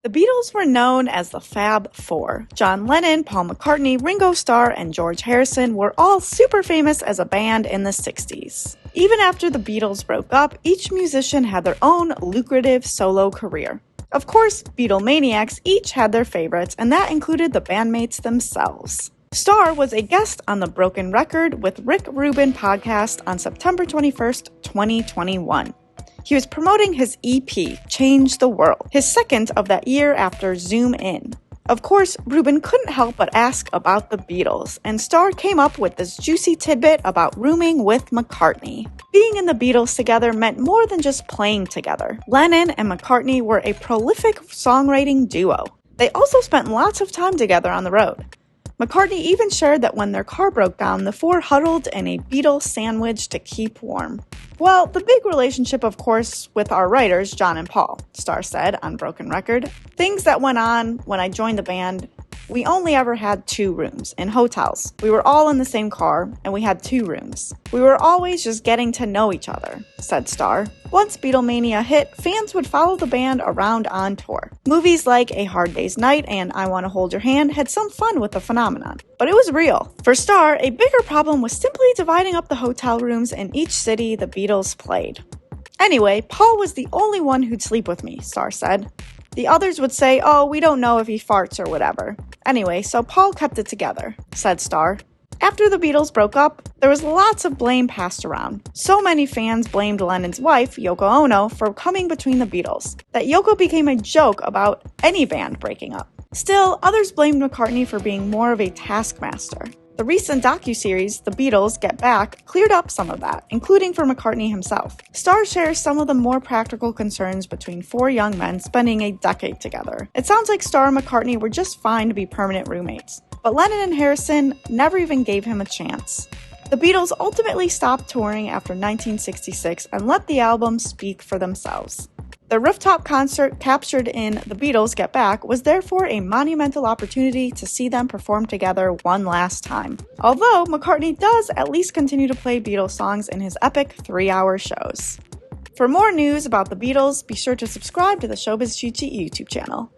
The Beatles were known as the Fab Four. John Lennon, Paul McCartney, Ringo Starr, and George Harrison were all super famous as a band in the 60s. Even after the Beatles broke up, each musician had their own lucrative solo career. Of course, Beatlemaniacs each had their favorites, and that included the bandmates themselves. Starr was a guest on the Broken Record with Rick Rubin podcast on September 21st, 2021. He was promoting his EP, Change the World, his second of that year after Zoom In. Of course, Rubin couldn't help but ask about the Beatles, and Starr came up with this juicy tidbit about rooming with McCartney. Being in the Beatles together meant more than just playing together. Lennon and McCartney were a prolific songwriting duo. They also spent lots of time together on the road. McCartney even shared that when their car broke down, the four huddled in a Beatles sandwich to keep warm. Well, the big relationship, of course, with our writers, John and Paul, Starr said on Broken Record. Things that went on when I joined the band, we only ever had 2 rooms in hotels. We were all in the same car, and we had 2 rooms. We were always just getting to know each other, said Starr. Once Beatlemania hit, fans would follow the band around on tour. Movies like A Hard Day's Night and I Want to Hold Your Hand had some fun with the phenomenon, but it was real. For Starr, a bigger problem was simply dividing up the hotel rooms in each city the Beatles played. Anyway, Paul was the only one who'd sleep with me, Starr said. The others would say, oh, we don't know if he farts or whatever. Anyway, so Paul kept it together, said Starr. After the Beatles broke up, there was lots of blame passed around. So many fans blamed Lennon's wife, Yoko Ono, for coming between the Beatles, that Yoko became a joke about any band breaking up. Still, others blamed McCartney for being more of a taskmaster. The recent docuseries, The Beatles Get Back, cleared up some of that, including for McCartney himself. Starr shares some of the more practical concerns between 4 young men spending a decade together. It sounds like Starr and McCartney were just fine to be permanent roommates, but Lennon and Harrison never even gave him a chance. The Beatles ultimately stopped touring after 1966 and let the albums speak for themselves. The rooftop concert captured in The Beatles Get Back was therefore a monumental opportunity to see them perform together one last time. Although McCartney does at least continue to play Beatles songs in his epic 3-hour shows. For more news about the Beatles, be sure to subscribe to the Showbiz Cheat Sheet YouTube channel.